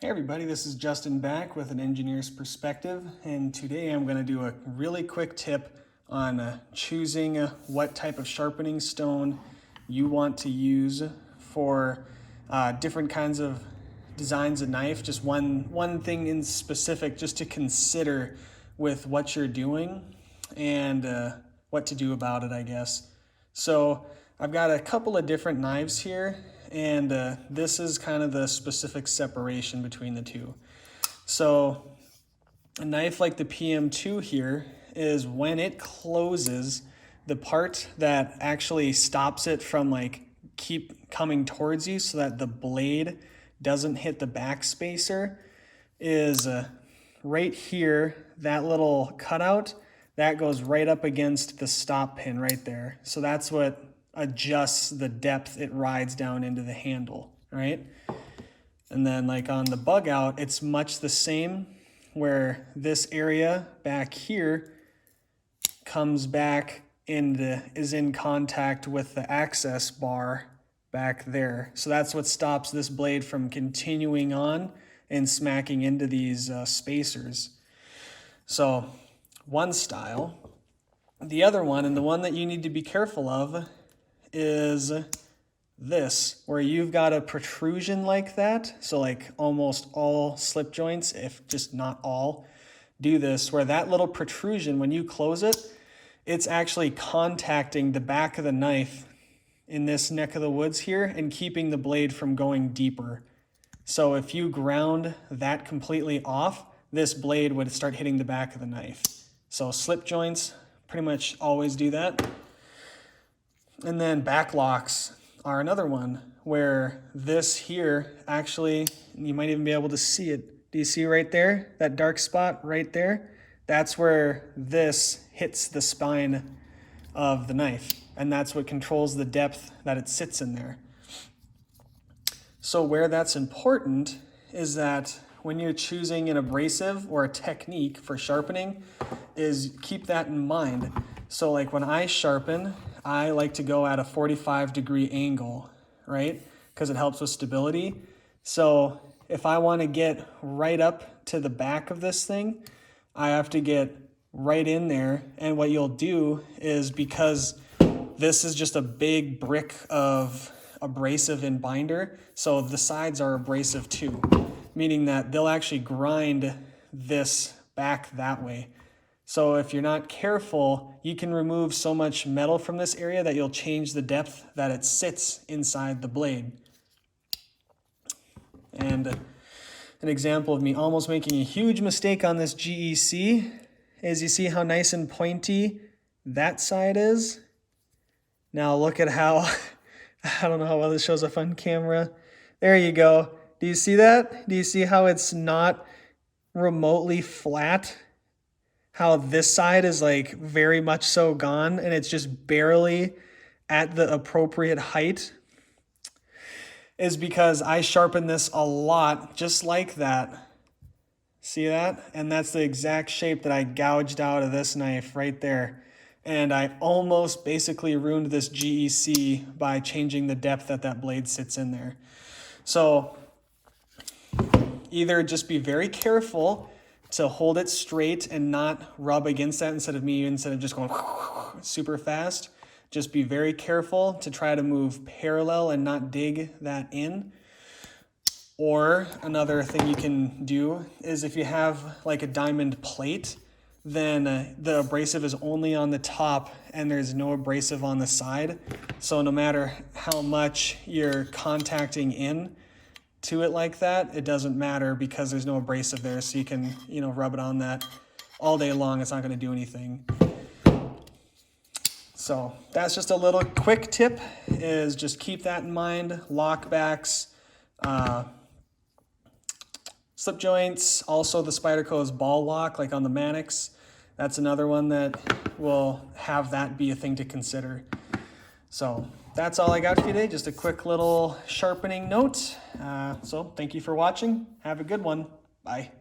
Hey everybody, this is Justin back with an engineer's perspective, and today I'm going to do a really quick tip on choosing what type of sharpening stone you want to use for different kinds of designs of knife. Just one thing in specific just to consider with what you're doing and what to do about it, I guess. So I've got a couple of different knives here, and this is kind of the specific separation between the two. So a knife like the PM2 here is when it closes, the part that actually stops it from keep coming towards you so that the blade doesn't hit the back spacer is right here. That little cutout that goes right up against the stop pin right there. So that's what adjusts the depth it rides down into the handle, right? And then like on the bug out, it's much the same, where this area back here comes back and is in contact with the access bar back there. So that's what stops this blade from continuing on and smacking into these spacers. So one style. The other one, and the one that you need to be careful of, is this, where you've got a protrusion like that. So like almost all slip joints, if just not all, do this, where that little protrusion, when you close it, it's actually contacting the back of the knife in this neck of the woods here and keeping the blade from going deeper. So if you ground that completely off, this blade would start hitting the back of the knife. So slip joints pretty much always do that. And then back locks are another one, where this here actually, you might even be able to see it. Do you see right there, that dark spot right there? That's where this hits the spine of the knife, and that's what controls the depth that it sits in there. So where that's important is that when you're choosing an abrasive or a technique for sharpening, is keep that in mind. So like when I sharpen, I like to go at a 45-degree angle, right? Because it helps with stability. So if I want to get right up to the back of this thing, I have to get right in there. And what you'll do is, because this is just a big brick of abrasive and binder, so the sides are abrasive too, meaning that they'll actually grind this back that way. So if you're not careful, you can remove so much metal from this area that you'll change the depth that it sits inside the blade. And an example of me almost making a huge mistake on this GEC is, you see how nice and pointy that side is? Now look at how, I don't know how well this shows up on camera. There you go. Do you see that? Do you see how it's not remotely flat? How this side is like very much so gone, and it's just barely at the appropriate height? Is because I sharpen this a lot just like that. See that? And that's the exact shape that I gouged out of this knife right there. And I almost basically ruined this GEC by changing the depth that that blade sits in there. So either just be very careful to hold it straight and not rub against that instead of just going super fast. Just be very careful to try to move parallel and not dig that in. Or another thing you can do is, if you have like a diamond plate, then the abrasive is only on the top and there's no abrasive on the side. So no matter how much you're contacting in to it like that, it doesn't matter because there's no abrasive there. So you can, rub it on that all day long. It's not going to do anything. So that's just a little quick tip, is just keep that in mind. Lockbacks, slip joints, also the Spyderco's ball lock, like on the Mannix. That's another one that will have that be a thing to consider. So that's all I got for you today. Just a quick little sharpening note. So thank you for watching. Have a good one. Bye.